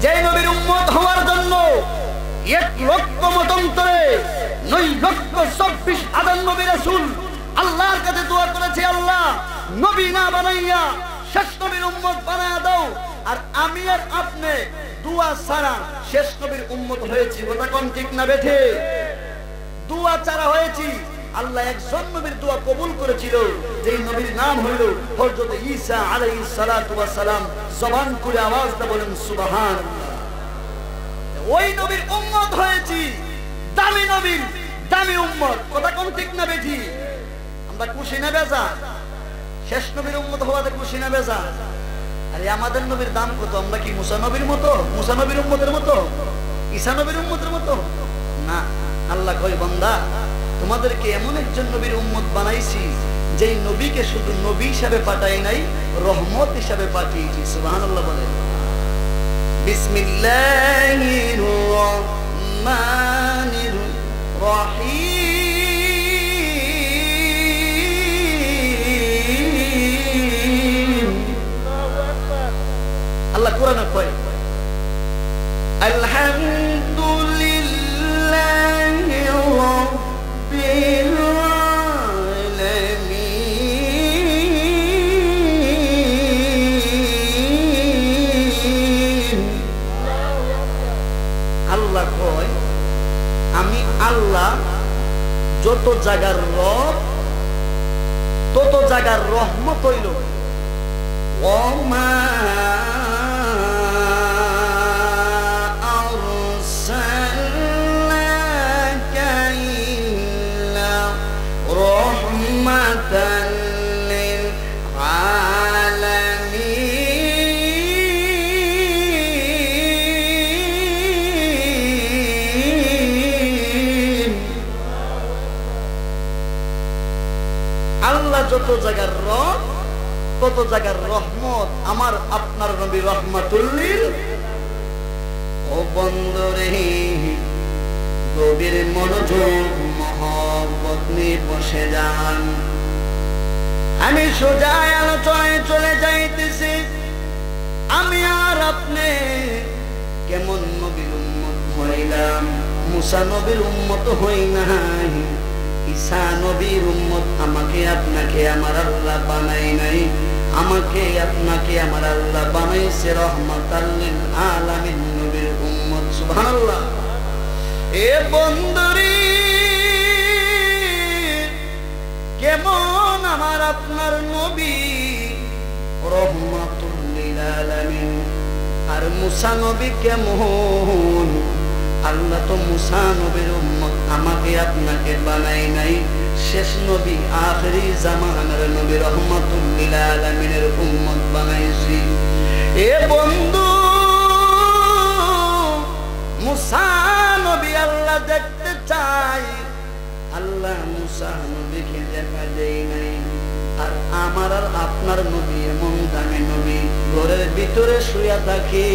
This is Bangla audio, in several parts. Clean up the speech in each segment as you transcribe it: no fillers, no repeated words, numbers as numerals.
যে নবীর উম্মত হওয়ার জন্য 1 লক্ষ মতান্তরে 9,24,000 নবী রাসূল আল্লাহর কাছে দোয়া করেছে, আল্লাহ নবী না বানাইয়া শেষ নবীর উম্মত বানায়া দাও। আর আমি আর আপনি দোয়া ছাড়া শেষ নবীর উম্মত হয়েছি। কথা কোন ঠিক না বেঠে? দোয়া ছাড়া হয়েছি। আল্লাহ একজন নবীর দোয়া কবুল করেছিল, যেই নবীর নাম হইল হযরত ঈসা আলাইহিস সালাতু ওয়াস সালাম। জবান খুলে আওয়াজটা বলেন সুবহানাল্লাহ। ওই নবীর উম্মত হয়েছি, দামি নবীর দামি উম্মত। কথা কোন ঠিক না বেঠি? আমরা খুশি না বেজা? শেষ নবীর উম্মত হওয়াতে খুশি না বেজা? আরে আমাদের নবীর দাম কত? আমরা কি মুসা নবীর মতো, মুসা নবীর উম্মতের মতো, ঈসা নবীর উম্মতের মতো? না। আল্লাহ কয়, বান্দা তোমাদেরকে এমন একজন নবীর উম্মত বানাইছি যেই নবীকে শুধু নবী হিসাবে পাঠাই নাই, রহমত হিসাবে পাঠিয়েছি। সুবহানাল্লাহ বলেন। বিসমিল্লাহির রহমানির রহিম। আল্লাহ কোরআনে কয়, আলহামদুলিল্লাহি রাব্বিল আলামিন। আল্লাহ কয়, আমি আল্লাহ যত জায়গার রব তত জায়গার রহমত হইল। ওমা আল্লাহ যত জায়গার রব তত জায়গার রহমত। আমার আপনার নবী রহমাতুল লিল। ও বন্দরে গভীর মনোযোগ মহব্বত নিয়ে বসে যান। আমি সোজা আলোচনায় চলে যাইতেছি। আমি আর আপনি কেমন নবীর উম্মত হইলাম? মুসা নবীর উম্মত হই নাই, ঈসা নবীর উম্মত। আমাকে আপনাকে আমার আল্লাহ বানাই নাই, আমাকে আপনাকে আমার আল্লাহ বানাইছে রহমাতাল লিল আলামিন, নবীর উম্মত। সুবহানাল্লাহ। এ বন্দরি কেমন আমার আপনার নবী রহমাতুল লিল আলামিন, আর মুসা নবী কেমন? আল্লাহ তো মুসা নবীর উম্মত, আমাকে আপনাকে বানাই নাই, শেষ নবী আখেরি জামানার নবী রহমাতুল লিল আলামিনের উম্মত বানাইছি। এ বন্ধু, মুসা নবী আল্লাহ দেখতে চাই, আল্লাহ মুসা নবীকে দেখা দেয় নাই। আর আমার আর আপনার নবী এমন দামি নবী, ঘরের ভিতরে শুয়ে থাকে,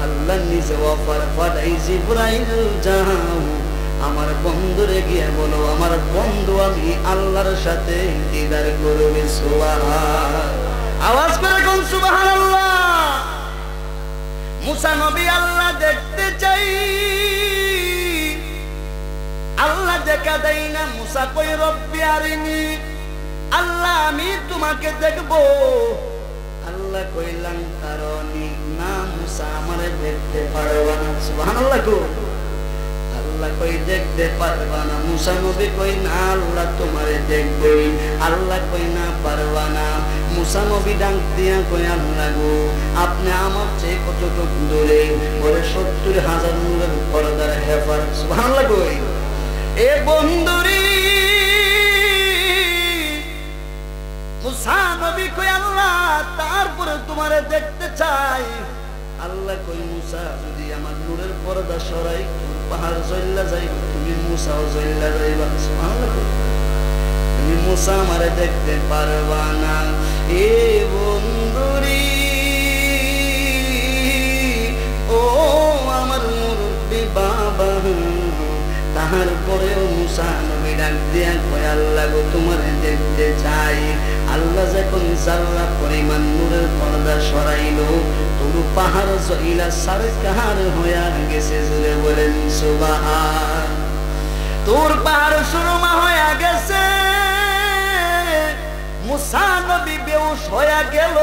আল্লাহ নিজে অফার পাঠাই, জিবরাইল যাও আমার বন্ধুরে গিয়ে বলো, আমার বন্ধু আমি আল্লাহর সাথে দিদার করবে। সুবহান, আওয়াজ করে কোন সুবহানাল্লাহ। মুসা নবী আল্লাহ দেখতে চাই, আল্লাহ দেখা দেয় না। মুসা কই, রব্বি আরিনি, আল্লাহ আমি তোমাকে দেখবো। আল্লাহ কইলাম কারণি, না মুসা আমারে দেখতে পারবা না। সুবহানাল্লাহ গো। আল্লাহ কই দেখতে পারবা না। মুসা নবী কই না আল্লাহ তোমারে দেখবই। আল্লাহ কই না পারবা না। মুসা নবী ডাক দিয়া কই, আল্লাহ গো আপনি আমার চেয়ে কতটুকু দূরে? ওরে 70,000 নূরের পর্দার হেফার। সুবহানাল্লাহ কই। এ বন্ধুরি মুসা নবী কই, আল্লাহ তারপরে তোমারে দেখতে চাই। আল্লাহ কই, মুসা যদি আমার নূরের পর্দা সরাই, পাহাড় জ্বললা যাইবা, তুমি মুসাও জ্বললা যাইবা। সুবহানাল্লাহ। তুমি মুসা আমারে দেখতে পারবা না। এ বন্ধুরি, ও আমার মুরব্বি বাবা, তারপরেও মুসা মুসা নবী ডাক দিয়া কয় আল্লাহ গো তোমারে দেখতে চাই। আল্লাহ যখন জাররা পরিমাণ নূরের পর্দা সরাইলো তোর পাহাড় জইলা সরকার হইয়া গেছে। জুড়ে বলেন সুবহান। তোর পাহাড় সুরমা হইয়া গেছে। মুসা নবী বেহুশ হইয়া গেল।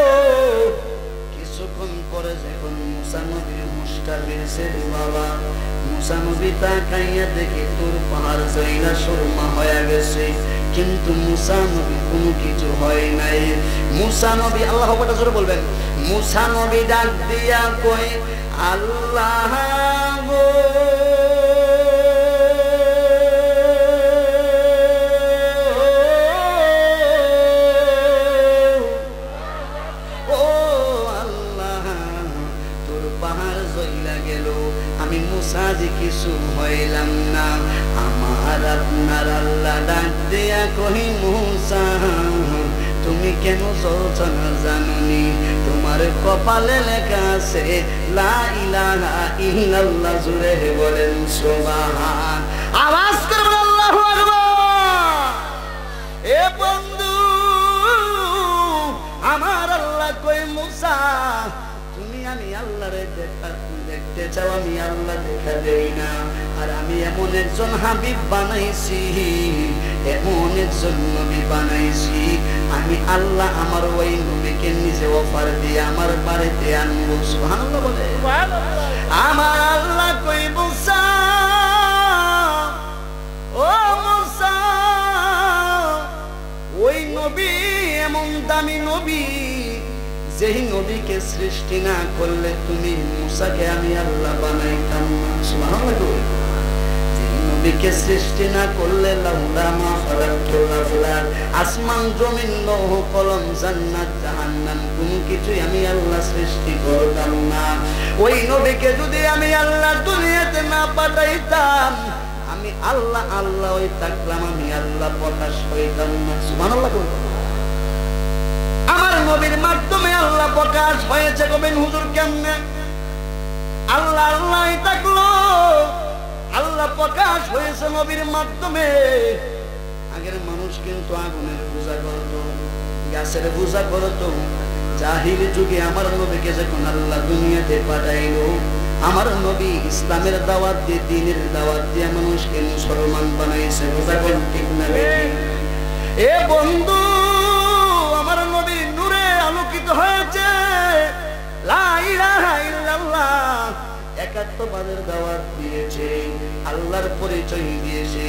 কিছুক্ষণ পরে যখন মুসা নবীর হুঁশটা ফিরছে বাবা, মুসা নবী তাকাইয়া দেখে তোর পাহাড় জইলা সুরমা হইয়া গেছে, কিন্তু মুসা নবী কোনো কিছু হয় নাই। মুসা নবী আল্লাহ আকবার জোরে বলবেন। মুসা নবী ডাক দিয়া কই আল্লাহ গো সাজি কিছু হইলাম না। আমার আপনার আল্লাহ ডাক দিয়া কহি মুসা তুমি কেন চলছ না জাননি? তোমার কপালে লেখা আছে লা ইলাহা ইল্লাল্লাহ। জুড়ে বলেন সুবহান। আওয়াজ করবেন আল্লাহু আকবার। এ বন্ধু আমার আল্লাহ কই মুসা তুমি আমি আল্লাহরে দেখতে চাও, আমি আল্লাহ দেখা দেই না। আর আমি এমন একজন হাবিব বানাইছি, এমন একজন নবী বানাইছি, আমি আল্লাহ আমার ওই নবীকে নিজে অফার দিয়ে আমার বাড়িতে আনবো। সুবহানাল্লাহ বলে। আমার আল্লাহ কই মুসা ও মুসা ওই নবী এমন দামি নবী যেই নবীকে সৃষ্টি না করলে তুমি মুসাকে আমি আল্লাহ বানাইতাম না। সুবহানাল্লাহ। যেই নবীকে সৃষ্টি না করলে লাউলা মা খালাকতুল আফলাক, আসমান জমিন লৌহ কলম জান্নাত জাহান্নাম কোনো কিছুই আমি আল্লাহ সৃষ্টি করতাম না। ওই নবীকে যদি আমি আল্লাহ দুনিয়াতে না পাঠাইতাম আমি আল্লাহ আল্লাহ ওই থাকলাম, আমি আল্লাহ প্রকাশ হইতাম না। সুবহানাল্লাহ। আমার নবীর মাধ্যমে আল্লাহ প্রকাশ হয়েছে। কবেন হুজুর কেমনে? আল্লাহ আল্লাহ থাকলো, আল্লাহ প্রকাশ হয়েছে নবীর মাধ্যমে। আগের মানুষ কিন্তু আগুনের পূজা করত, গাছের পূজা করত। জাহিল যুগে আমার নবীকে যখন আল্লাহ দুনিয়াতে পাঠাইলো, আমার নবী ইসলামের দাওয়াত দিয়ে দ্বীনের দাওয়াত দিয়ে মানুষকে মুসলমান বানাইছে। পূজা করেন ঠিক না বেঠিক? এ বন্ধু আমার নবী নূরে আলোকিত হয়েছে। লা ইলাহা ইল্লাল্লাহ একাত্মবাদের দাওয়াত দিয়েছে, আল্লাহর পরিচয় দিয়েছে,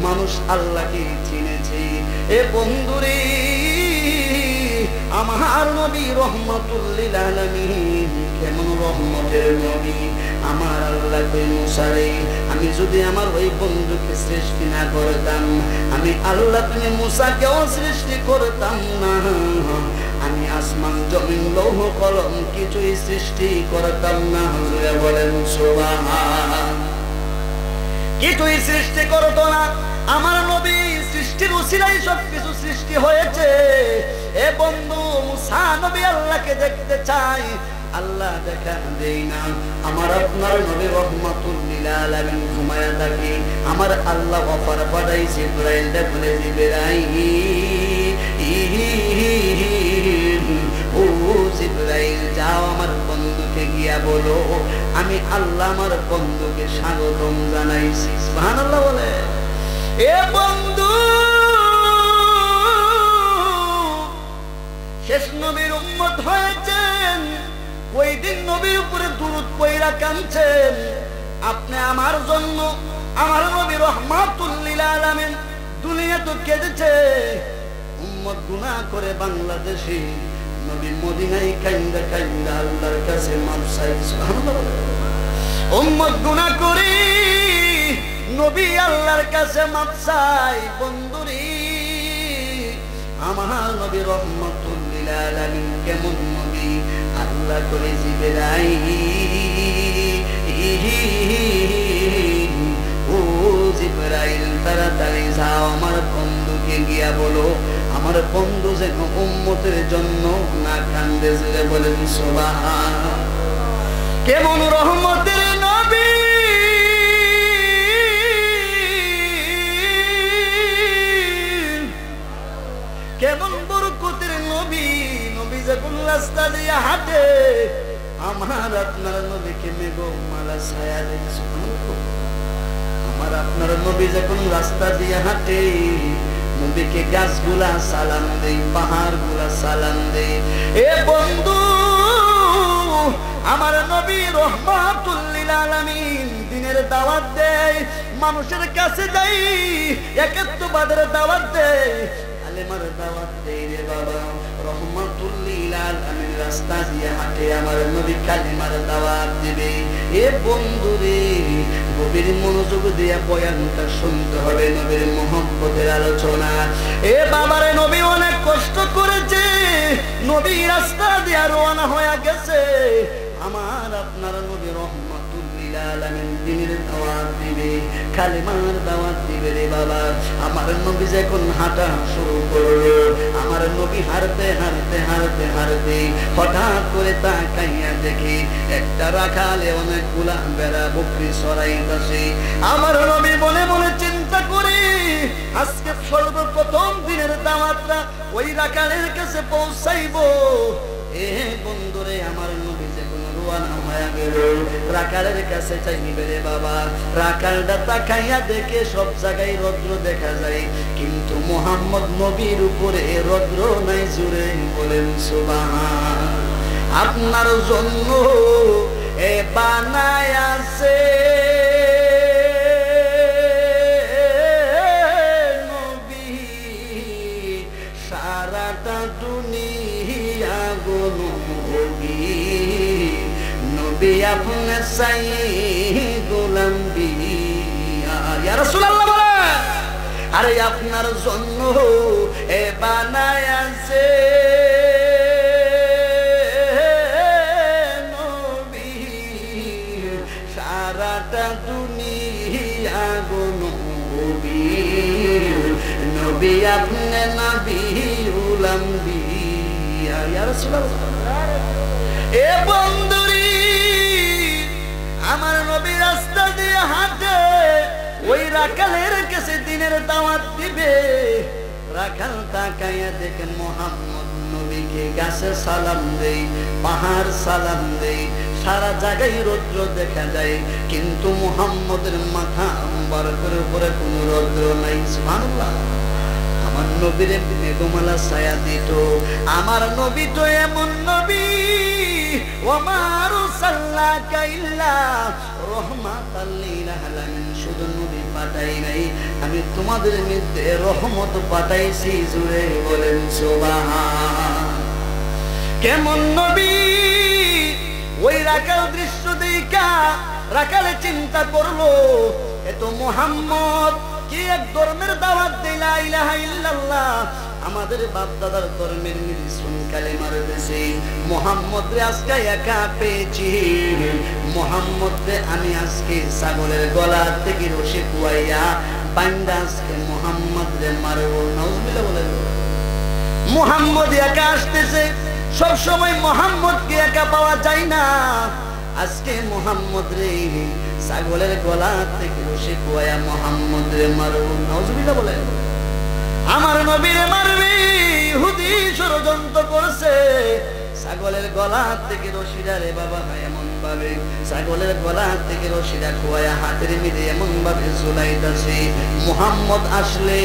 মানুষ আল্লাহকে চিনেছে। এ বন্ধুরে আমার নবী রহমাতুল লিল আলামিন, কেমন রহমতের নবী। আমার আল্লাহ কই মুসা রে আমি যদি আমার ওই বন্ধুকে সৃষ্টি না করতাম আমি আল্লাহ তুমি মুসাকেও সৃষ্টি করতাম না। আমি আসমান জমিন লৌহ কলম কিছুই সৃষ্টি করতাম না। হুজুরে বলেন সুবহান। কিছুই সৃষ্টি করতো না। আমার নবী সৃষ্টির উসিলায় সবকিছু সৃষ্টি হয়েছে। এ বন্ধু মুসা নবী আল্লাহকে দেখতে চাই, আল্লাহ দেখা দেই না। আমার আপনার নবী রহমাতুল লিল আলামিন ঘুমায়া থাকে, আমার আল্লাহ অফার পাঠাইছে জিবরাইল বলে জিবরাইল ও জিবরাইল যাও আমার বন্ধুকে গিয়া বলো আমি আল্লাহ আমার বন্ধুকে স্বাগতম জানাইছি। সুবহানাল্লাহ বলে। এ বন্ধু শেষ নবীর উম্মত হয়েছেন, ওই দিন নবীর উপরে দুরূদ পয়রা কাঁদছেন। আপনি আমার জন্য, আমার নবী রহমাতুল লিল আলামিন দুনিয়া তো কেঁদেছে। উম্মত গুনাহ করে বাংলাদেশে নবী মদিনায় কাইন্দা কাইন্দা আল্লাহর কাছে মাফ চাইছে। সুবহানাল্লাহ। উম্মত গুনাহ করে নবী আল্লাহর কাছে মাফ চাই। বন্ধুরে আমার নবী রহমাতুল লিল আলামিন কেমন নবী? আল্লাহ করে জিবরাইল ও জিবরাইল তাড়াতাড়ি যাও আমার বন্ধুকে গিয়া বলো আমার বন্ধু যেন উম্মতের জন্য না কান্দে। জুড়ে বলেন সুবহান। কেমন রহমতের নবী রাস্তা দিয়ে হাঁটে আমার আপনার নবীকে মেঘমালা ছায়া দিয়েছে। আমার আপনার নবী যখন রাস্তা দিয়ে হাঁটে নবীকে গাছগুলা সালাম দেই, পাহাড়গুলা সালাম দেই। এ বন্ধু, আমার নবী রহমাতুল লিল আলামিন দিনের দাওয়াত দেয়, মানুষের কাছে যাই, একাত্মবাদের দাওয়াত দেয়, কালেমার দাওয়াত দেয় রে বাবা। রহমাতুল লিল আলামিন রাস্তা দিয়ে হাঁটে, আমার নবী কালেমার দাওয়াত দিবে। এ বন্ধু রে, নবীর মনোযোগ দিয়ে বয়ানটা শুনতে হবে, নবীর মুহাব্বতের আলোচনা। এ বাবারে, নবী অনেক কষ্ট করেছে, নবী রাস্তা দিয়ে রওনা হয়ে গেছে। আমার আপনার নবী রহমাতুল লিল আলামিন দিনের দাওয়াত দিবে, কালেমার দাওয়াত দিবে রে বাবা। আমার নবী যখন হাঁটা শুরু করলো, আমার নবী হাঁটতে হাঁটতে হাঁটতে হাঁটতে হঠাৎ করে তাকাইয়া দেখি একটা রাখালে অনেকগুলা বেড়া বকরি চড়াইতেছে। আমার নবী মনে মনে চিন্তা করে, আজকে সর্বপ্রথম দিনের দাওয়াতটা ওই রাখালের কাছে পৌঁছাইবো। এ বন্ধুরে, আমার নবী যখন রওনা হয়ে গেল, রাখালের কাছে চাইবে রে বাবা। রাখালটা তাকাইয়া দেখে সব জায়গায় রৌদ্র দেখা যায়, কিন্তু মুহাম্মদ নবীর উপরে রৌদ্র নাই। জুড়ে বলেন সুবহান। আপনার জন্য এ বানায় আছে নবী, সারাটা দুনিয়া গো নবী, নবী আপনি সাই গোলাম বিয়া। ইয়া রাসূলুল্লাহ বলে, আরে আপনার জন্য এ বানায় আছে নবী, সারাটা দুনিয়া গো নবী, নবী আপনি নবী গোলাম বিয়া। ইয়া রাসূলুল্লাহ। এ বন্ধুরি, আমার নবী রাস্তা দিয়ে হাঁটে, ওই রাখালের কাছে দিনের দাওয়াত দিবে। রাখাল তাকাইয়া দেখেন মুহাম্মদ নবীকে গাছে সালাম দেই, পাহাড় সালাম দেই, সারা জায়গায় রৌদ্র দেখা যায়, কিন্তু মুহাম্মদের মাথা আম্বারের উপরে কোনো রৌদ্র নাই। সুবহানাল্লাহ। আমার নবীরে মেঘমালা ছায়া দিত। আমার নবী তো এমন নবী, ওমা আরসালনাকা ইল্লা রাহমাতাল লিল আলামিন। শুধু নবী পাঠাই নাই, আমি তোমাদের মধ্যে রহমত পাঠাইছি। জুড়ে বলেন সুবহান। কেমন নবী! ওই রাখাল দৃশ্য দেখা রাখালে চিন্তা করলো, এ তো মুহাম্মদ কি এক ধর্মের দাওয়াত দেয়, লা ইলাহা ইল্লাল্লাহ, আমাদের বাপ দাদার ধর্মের নিদর্শন কালেমার দেশে। মুহাম্মদ রে আজকে একা পেয়েছি, মুহাম্মদ রে আমি আজকে ছাগলের গলা থেকে রশি কুয়াইয়া বাইন্দা আজকে মুহাম্মদ রে মারবো। নাউজুবিল্লাহ বলেন। মুহাম্মদ একা আসতেছে, সব সময় মুহাম্মদকে একা পাওয়া যায় না। আজকে মুহাম্মদ রে ছাগলের গলা থেকে রশি কুয়াইয়া মুহাম্মদ রে মারবো। নাউজুবিল্লাহ বলেন। আমার নবীরে মারবে ইহুদি ষড়যন্ত্র করছে। ছাগলের গলা থেকে রশিটা রে বাবা এমন ভাবে, ছাগলের গলা থেকে রশিটা খোয়া হাতের মিলে এমন ভাবে ঝুলাইতাছে। মুহাম্মদ আসলে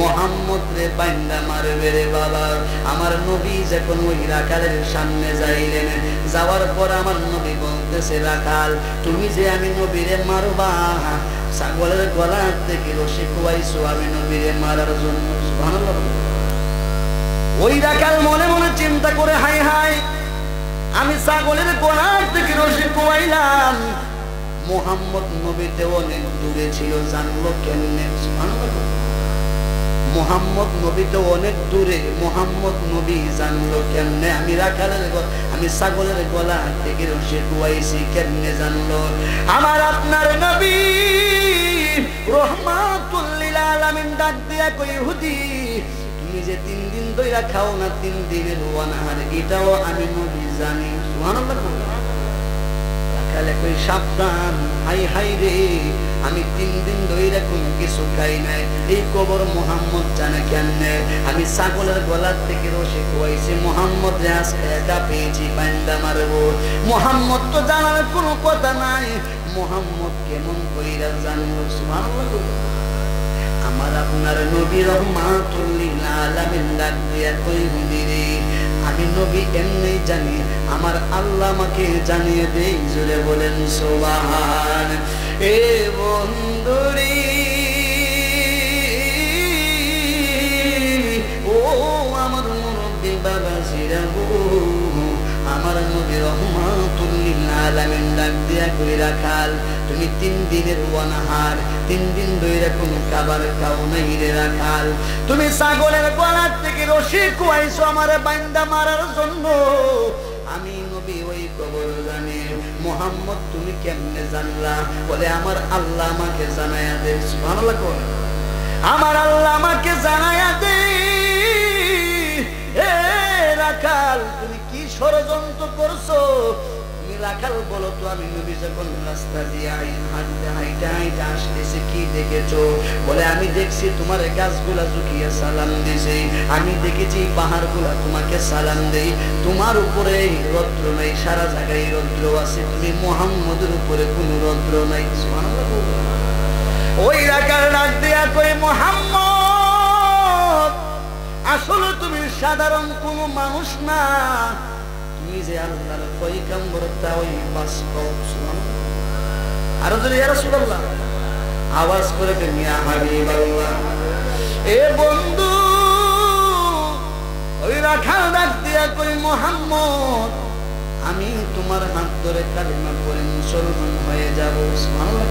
মুহাম্মদ রে বাইন্দা মারবে রে বাবা। আমার নবী যখন ওই রাখালের সামনে যাইলেন, যাওয়ার পর আমার নবী বলতেছে, রাখাল তুমি যে আমি নবীরে মারবা, ছাগলের গলা থেকে রশি খোয়াইছো আমি নবীরে মারার জন্য। সুবহানাল্লাহ। ওই রাখাল মনে মনে চিন্তা করে, হাই হাই, আমি ছাগলের গলা থেকে রশি খোয়াইলাম, মুহাম্মদ নবীতে অনেক দূরে ছিল, জানলো কেমনে? সুবহানাল্লাহ। মুহাম্মদ নবীতে অনেক দূরে, মুহাম্মদ নবী জানলো কেমনে? আমি রাখালের আমি ছাগলের গলা থেকে রশি খোয়াইছি, কেমনে জানলো? আমার আপনার নবী রহমাতুল লিল আলামিন ডাক দিয়া কই, ইহুদি তুমি যে 3 দিন ধইরা খাও না, 3 দিনের ওয়ানাহার, এটাও আমি নবী জানি। সুবহানাল্লাহ। রাখালে কই সাবধান, হাই হাই রে, আমি 3 দিন ধরে কোনো কিছু খাই নাই। এই কবর মুহাম্মদ জানে কেমনে? আমি ছাগলের গলার থেকে রশি খুয়াইছি, মুহাম্মদ রে আজকে একা পেয়েছি, বান্দা মারবো। মুহাম্মদ তো জানার কোনো কথা নাই, মুহাম্মদ কেমন কইরা জানলো? সুবহানাল্লাহ। আমার আপনার নবী রহমাতুল লিল আলামিন ডাক দিয়া কই হুদিরে, আমি নবী এমনি জানি, আমার আল্লাহ আমাকে জানিয়ে দেই। জোরে বলেন সুবহান। এ বন্ধুরে, ও আমার মুরব্বি বাবা জিরাবো, আমার নবী রহমাতুল লিল আলামিন ডাক দিয়া কই রাখাল, তুমি 3 দিনের অনাহার, 3 দিন ধরে কোনো খাবার খাও নাই রে রাখাল। তুমি ছাগলের গলার থেকে রশি খুয়াইছো আমার বান্দা মারার জন্য। আমি নবী ওই কবর জানি। মুহাম্মদ তুমি কেমনে জানলা? বলে আমার আল্লাহ আমাকে জানায়া দে। সুবহানাল্লাহ। আমার আল্লাহ আমাকে জানায়া দে। এ রাখাল, তুমি কি ষড়যন্ত্র করছো? রাখাল বলো তো, আমি নবী যখন রাস্তা দিয়ে হাঁটতে হাঁটতে হাঁটতে আসতেছি, কি দেখেছো? বলে আমি দেখছি তোমার গাছগুলা ঝুঁকিয়ে সালাম দিছে, আমি দেখেছি পাহাড়গুলা তোমাকে সালাম দেই, তোমার উপরে রৌদ্র নাই, সারা জায়গায় রৌদ্র আছে, তুমি মুহাম্মদের উপরে কোনো রৌদ্র নাই। ওই রাখাল ডাক দিয়া কই, মুহাম্মদ আসলে তুমি সাধারণ কোনো মানুষ না, তুমি যে আল্লাহর পয়গম্বর, তা ওই বাস্তব। আর যদি ইয়া রাসূলুল্লাহ আওয়াজ করে দেন, ইয়া হাবিবাল্লাহ। এ বন্ধু, ওই রাখাল ডাক দিয়া কই, মুহাম্মদ আমি তোমার হাত ধরে কালিমা পড়ে মুসলমান হয়ে যাব। সুবহানাল্লাহ।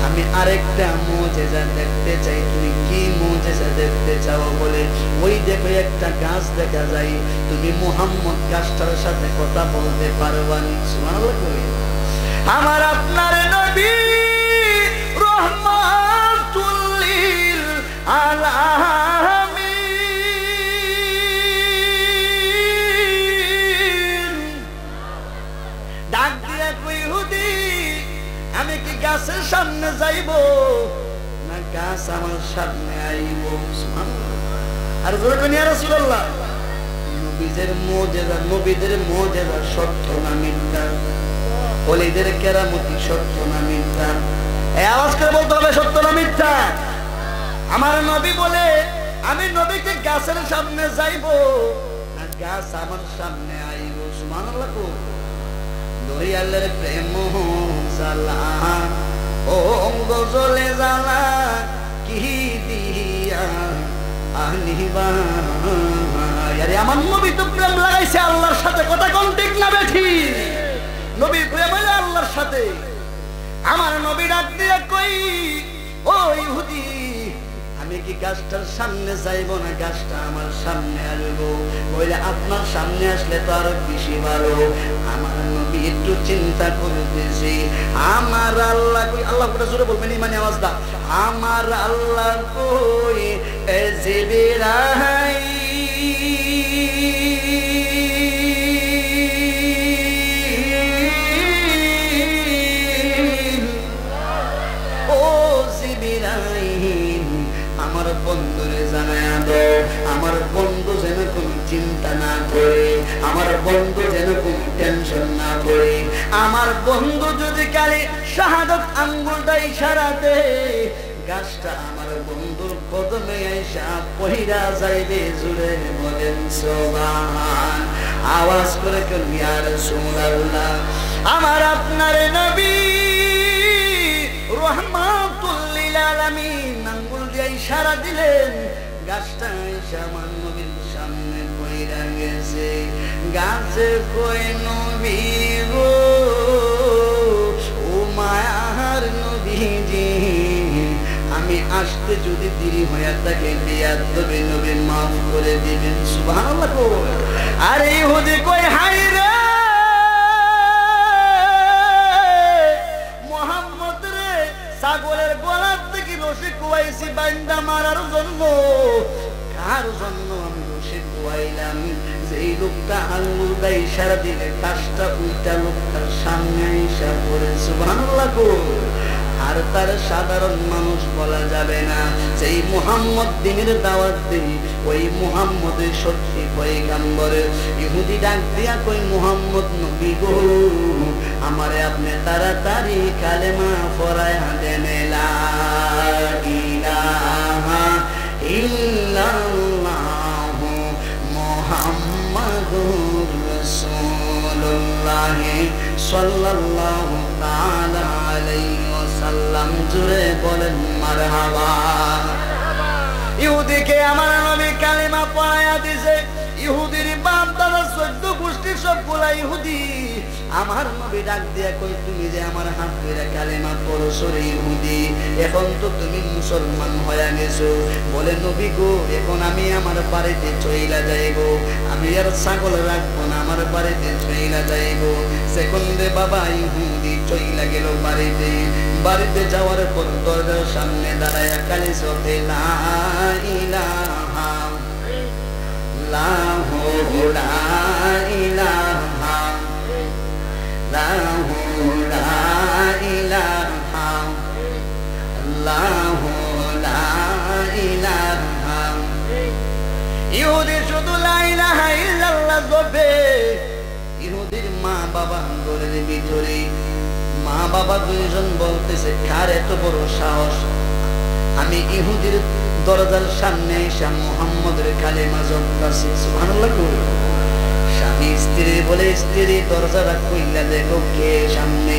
আমি আরেকটা মুজিজা দেখতে চাই। তুমি কি মুজিজা দেখতে চাও? বলে ওই দেখো একটা গাছ দেখা যায়, তুমি মুহাম্মদ গাছটার সাথে কথা বলতে পারবা না। সুবহানাল্লাহ। আমার আপনার নবী রহমাতুল লিল আলামিন ডাক দিয়া কই, হুদি আমি কি গাছের সামনে যাইব না গাছ আমার সামনে আইব? আর বলবেন ইয়া রাসূলুল্লাহ, নবীদের মুজিজা, নবীদের মুজিজা সত্য না মিথ্যা? ওলিদের কেরামতি সত্য না মিথ্যা? এই আওয়াজ করে বলতে হবে, সত্য না মিথ্যা? আমার নবী বলে, আমি নবীকে গাছের সামনে যাইব না গাছ আমার সামনে আইব? সুবহানাল্লাহ। দয়ালের প্রেম জালা, ও গজলে জালা, কি দিয়া আনিবা? আরে আমার নবী তো প্রেম লাগাইছে আল্লাহর সাথে, কথা কোন ঠিক না বেঠি? নবী প্রেম হইলে আল্লাহর সাথে। আমার নবী ডাক দিয়ে কই, ও ইহুদি আমি কি গাছটার সামনে যাইব না গাছটা আমার সামনে আসবো? বলে আপনার সামনে আসলে তো আরো বেশি ভালো। আমার নবী একটু চিন্তা করতেছি, আমার আল্লাহ কই? আল্লাহ করে জোরে বলবেন, ইমানি আওয়াজ দা। আমার আল্লাহ কই, এ জিবরাইল আমার বন্ধুরে জানায়া দাও, আমার বন্ধু যেন কোনো চিন্তা না করে, আমার বন্ধু যেন কোনো টেনশন না করে, আমার বন্ধু যদি কালে শাহাদাত আঙ্গুলটা ইশারা দেয়, গাছটা আমার বন্ধুর কদমে আইসা পহিরা যাইবে। জুড়ে বলেন সুবহান। আওয়াজ করে কেন ইয়া রাসূলুল্লাহ। আমার আপনার নবী রহমাতুল লিল আলামিন আঙ্গুল দিয়ে ইশারা দিলেন, গাছটা আইসা আমার নবীর সামনে পহিরা গেছে। গাছে কই, নবী গো, ও মায়ার নবীজি, আমি আসতে যদি দেরি হয়ে থাকে বেয়াদবি নবী মাফ করে দিবেন। সুবহানাল্লাহ। আরে ইহুদি কই, হাই রে মুহাম্মদ রে, ছাগলের গলার থেকে রশি কুয়াইছি বান্দা মারার জন্য। কার জন্য আমি রশি পাশে দুয়াইলাম, যেই লোকটা আঙ্গুল দেয় ইশারা দিলে কাজটা উল্টা লোকটার সামনে আইসা পড়ে। সুবহানাল্লাহ। আর তার সাধারণ মানুষ বলা যাবে না। যেই মুহাম্মদ দিনের দাওয়াত দেই, ওই মুহাম্মদের সত্যি পয়গম্বর। ইহুদি ডাক দিয়া কই, মুহাম্মদ নবী গো, আমারে আপনি তাড়াতাড়ি কালেমা পড়ায়া দেন, লা ইলাহা ইল্লাল্লাহু মুহাম্মাদুর রাসূলুল্লাহ সাল্লাল্লাহু তাআলা আলাইহি ওয়াসাল্লাম। জুড়ে বলেন মারহাবা। ইহুদিকে আমার নবী কালেমা পড়ায়া দিছে। ইহুদির বাপ দাদা 14 গোষ্ঠী সবগুলা ইহুদি। আমার নবী ডাক দিয়া কই, তুমি যে আমার হাত ধরে কালেমা পড়ছো রে ইহুদি, এখন তো তুমি মুসলমান হয়ে গেছো। বলে নবী গো, এখন আমি আমার বাড়িতে চইলা যাইব, আমি আর ছাগল রাখবো না, আমার বাড়িতে চইলা যাইব। সেকন্দে বাবা ইহুদি চইলা গেল বাড়িতে। বাড়িতে যাওয়ার পর দরজার সামনে দাঁড়ায় কালি চোখে লা ইলাহা লাহু লা ইলাহা লাহু লা ইলাহা লাহু লা ইলাহা। ইহুদি শুধু লা ইলাহা ইল্লাল্লাহ জপে। ইহুদির মা বাবা ঘরের ভিতরে, মা বাবা দুইজন বলতেছে, কার এত বড় সাহস আমি ইহুদির দরজার সামনে এসে মুহাম্মদের কালেমা জপতাছি। সুবহানাল্লাহ। স্বামী স্ত্রী বলে, স্ত্রী দরজাটা খুইলা দেখো কে সামনে।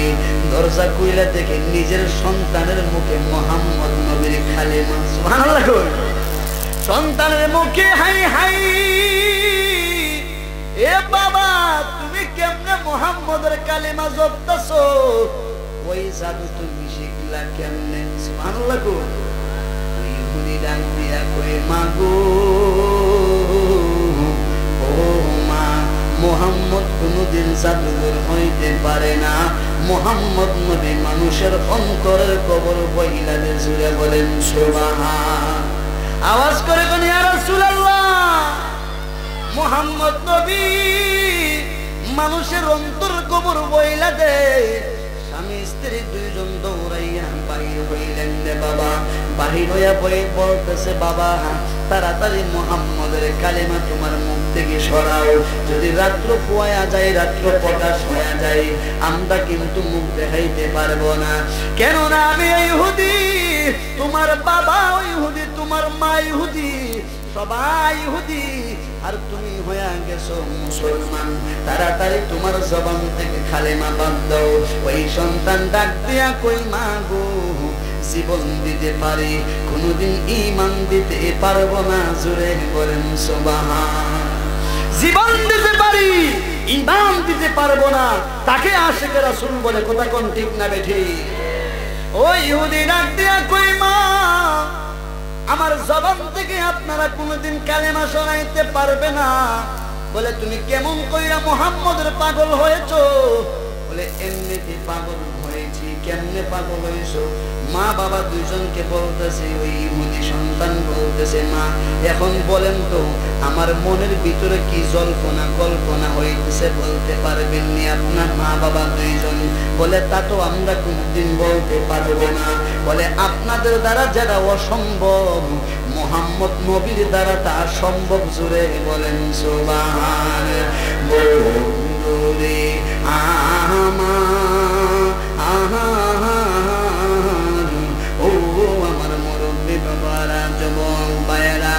দরজা খুইলা দেখে নিজের সন্তানের মুখে মুহাম্মদ নবীর কালেমা। সুবহানাল্লাহ। সন্তানের মুখে হাই হাই, এ বাবা তুমি কেমনে মুহাম্মদের কালেমা জপতাছো? ওই জাদু তুমি শিখলা কেমনে? সুবহানাল্লাহ। ইহুদি ডাক দিয়া কই, মা গো, ও মা, মুহাম্মদ কোনদিন জাদুঘর হইতে পারে না। মুহাম্মদ নবী মানুষের অন্তরের কবর বহিলাদের। জুড়ে বলেন সুবহান। আওয়াজ করে কোন ইয়া রাসূলুল্লাহ, মুহাম্মদ নবী মানুষের অন্তর কবর বইলা দেয়। স্বামী স্ত্রী দুইজন দৌড়াইয়া বাহির হইলেন রে বাবা। বাহির হইয়া বলতেছে, বাবা তাড়াতাড়ি মুহাম্মদের কালেমা তোমার মুখ থেকে সরাও। যদি রাত্র পোয়া যায়, রাত্র প্রকাশ হয়ে যায়, আমরা কিন্তু মুখ দেখাইতে পারবো না। কেননা আমি ইহুদি, তোমার বাবা ইহুদি, তোমার মা ইহুদি, সবাই ইহুদি, আর তুমি হয়ে গেছো মুসলমান। তাড়াতাড়ি তোমার জবান থেকে কালেমা বাদ দাও। ওই সন্তান ডাক দিয়া কই, মা গো, জীবন দিতে পারি, কোনদিন ঈমান দিতে পারবো না। জোরে বলেন সুবহান। জীবন দিতে পারি, ঈমান দিতে পারবো না, তাকে আশিকে রাসূল বলে। কথা কোন ঠিক না বেঠি? ওই ইহুদি ডাক দিয়া কই, মা, আমার জবান থেকে আপনারা কোনদিন কালেমা শোনাইতে পারবে না। বলে তুমি কেমন কইরা মুহাম্মদের পাগল হয়েছো? বলে এমনিতে পাগল হয়েছি। কেমনে পাগল হয়েছো? মা বাবা দুইজনকে বলতেছে, ওই ইহুদি সন্তান বলতেছে, মা এখন বলেন তো আমার মনের ভিতরে কি জল্পনা কল্পনা হইতেছে বলতে পারবেননি আপনার মা বাবা দুইজন? বলে তা তো আমরা কোনদিন বলতে পারবো না। বলে আপনাদের দ্বারা যেটা অসম্ভব, মুহাম্মদ নবীর দ্বারা তা সম্ভব। জুড়ে বলেন সুবহান। বন্ধুরে আমার মুরব্বী বাবারা, যুবক ভাইয়েরা,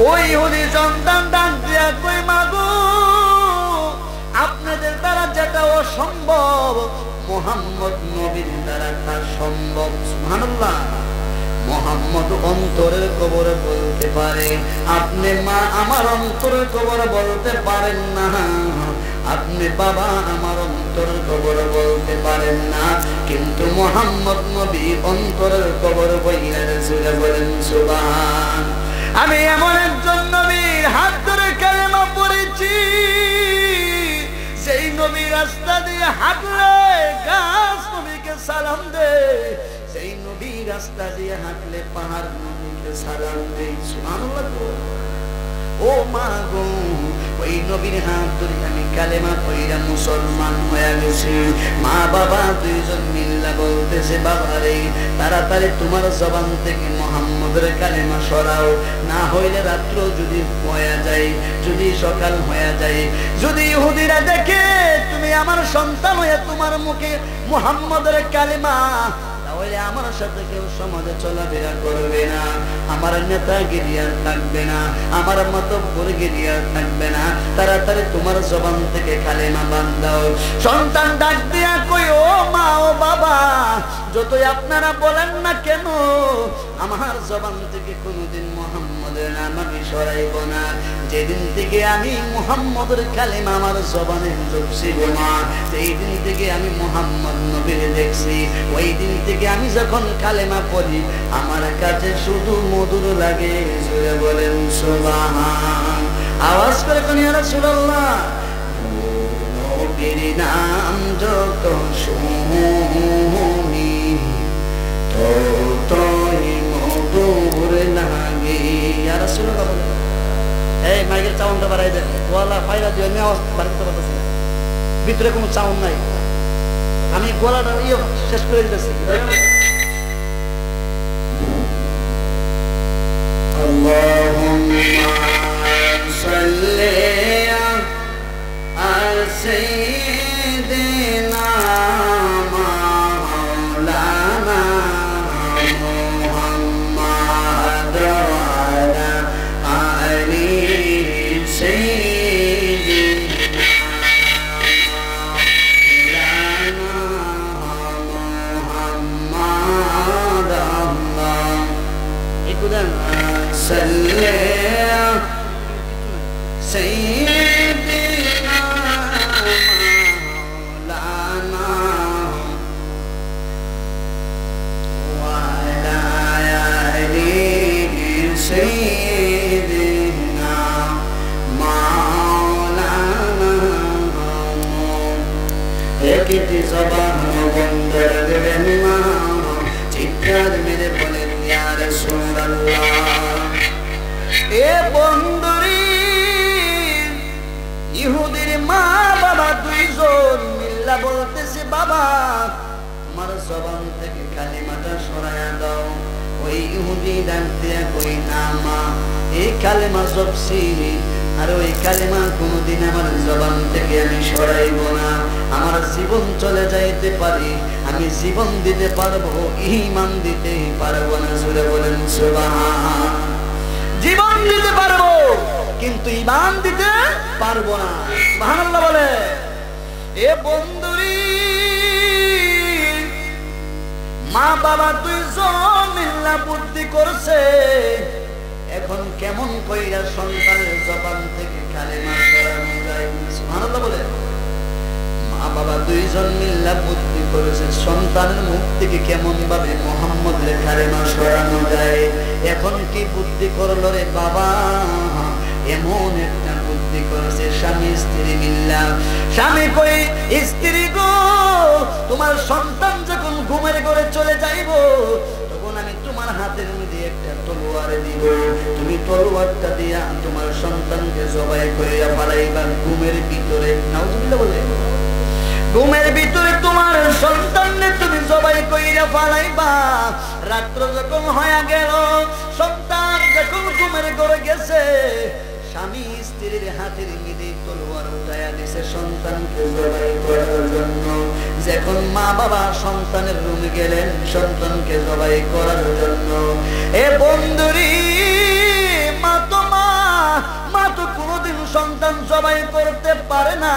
ওই ইহুদি সন্তান ডাক দিয়া কই, মা গো, আপনাদের দ্বারা যেটা অসম্ভব, মুহাম্মদ নবীর দ্বারা তা সম্ভব। সুবহানাল্লাহ। মুহাম্মদ অন্তরের কবর বলতে পারে, আপনি মা আমার অন্তরের কবর বলতে পারেন না। আপনি বাবা আমার অন্তরের কবর বলতে পারেন না, কিন্তু মুহাম্মদ নবী অন্তরের কবর বইলা। রাসূল বলেন সুবহান। আমি এমন একজন নবীর হাত ধরে কালেমা পড়েছি, সেই নবী রাস্তা দিয়ে হাঁটলে গাছ নবীকে সালাম দেয়, সেই নবী রাস্তা দিয়ে হাঁটলে পাহাড় নবীকে সালাম দেয়। সুবহানাল্লাহ। ও মা গো, ওই নবীর হাত ধরে আমি কালেমা পড়িয়া মুসলমান হয়ে গেছি। মা বাবা দুইজন মিল্লা বলতেছে, বাবা রে তাড়াতাড়ি তোমার জবান থেকে মুহাম্মদের কালেমা সরাও, না হইলে রাত্র যদি হয়ে যায়, যদি সকাল হয়ে যায়, যদি ইহুদিরা দেখে তুমি আমার সন্তান হয়ে তোমার মুখে মুহাম্মদের কালেমা, তাহলে আমার সাথে কেউ সমাজে চলাফেরা করবে না, আমার নেতাগিরি আর থাকবে না, আমার মাতব্বরগিরি আর থাকবে না, তাড়াতাড়ি তোমার জবান থেকে কালেমা বাদ দাও। সন্তান ডাক দিয়া কই, ও মা ও বাবা, যতই আপনারা বলেন না কেন, আমার জবান থেকে কোনোদিন মুহাম্মদের নাম আমি সরাইব না। যেদিন থেকে আমি মুহাম্মদের কালেমা আমার জবানে জপছিল না, সেই দিন থেকে আমি মুহাম্মদ নবীর দেখছি, ওই দিন থেকে আমি যখন কালেমা পড়ি আমার কাছে শুধু মধুর লাগে। জোরে বলেন সুবহান, আওয়াজ করে কোন ইয়া রাসূলুল্লাহ। নবীর নাম যত শুনি ততই মধুর লাগে। ইয়া রাসূলুল্লাহ বলেন, এই মাইকের সাউন্ডটা বাড়াই দেন, গলা ফাইলা দিয়ে আমি আওয়াজ বাড়াতে পারতেছি না, ভিতরে কোনো সাউন্ড নাই, আমি গলাটা শেষ করে দিতেছি। আল্লাহুম্মা সাল্লি আলা সাইয়্যিদিনা মাওলানা মুহাম্মাদ ওয়া আলা আলি সাইয়্যিদিনা মুহাম্মাদ। আল্লাহ ইকুদান সাল্লি সাইয়্যিদিনা মাওলানা ওয়া আলা আলি সাইয়্যিদিনা মাওলানা। একটি জবান বন্ধ রাখবেন না, চিৎকার মেরে বলেন ইয়া রাসূলুল্লাহ। এ বন্ধুরি, ইহুদির মা বাবা দুইজন মিল্লা বলতেছে, বাবা তোমার জবান থেকে কালিমাটা সরায়া দাও। ওই ইহুদি ডাক দিয়া কই, না মা, এই কালেমা জপছি আর ওই কালেমা কোনোদিন আমার জবান থেকে আমি সরাইব না। আমার জীবন চলে যাইতে পারি, আমি জীবন দিতে পারবো, ঈমান দিতে পারবো না। জোরে বলেন সুবহান। জীবন দিতে পারবো কিন্তু ঈমান দিতে পারবো না। সুবহানাল্লাহ বলে। এ বন্ধুরি, মা বাবা দুইজন মিল্লা বুদ্ধি করছে, এখন কেমন কইরা সন্তানের জবান থেকে কালেমা সরানো যায়। সুবহানাল্লাহ বলে। মা বাবা দুইজন মিল্লা বুদ্ধি করেছে, সন্তানের মুখ থেকে কেমন ভাবে মুহাম্মদের কালেমা সরানো যায়। এখন কি বুদ্ধি করলো রে বাবা? এমন একটা বুদ্ধি করেছে, স্বামী স্ত্রী মিল্লা। স্বামী কই, স্ত্রী গো, তোমার সন্তান যখন ঘুমের ঘরে চলে যাইব, তখন আমি তোমার হাতের মধ্যে একটা তলোয়ার দিব, তুমি তলোয়ারটা দিয়া তোমার সন্তানকে জবাই করিয়া ফেলাইবা ঘুমের ভিতরে। নাউজুবিল্লাহ বলে। ঘুমের ভিতরে তোমার সন্তানকে তুমি জবাই কইরা ফেলাইবা। রাত্র যখন হয়ে গেল, সন্তান যখন ঘুমের ঘরে গেছে, স্বামী স্ত্রীর হাতের মধ্যে তলোয়ার উঠাইয়া দিছে সন্তানকে জবাই করার জন্য। যখন মা বাবা সন্তানের রুমে গেলেন সন্তানকে জবাই করার জন্য, এ বন্ধুরি, মা তো কোনোদিন সন্তান জবাই করতে পারে না।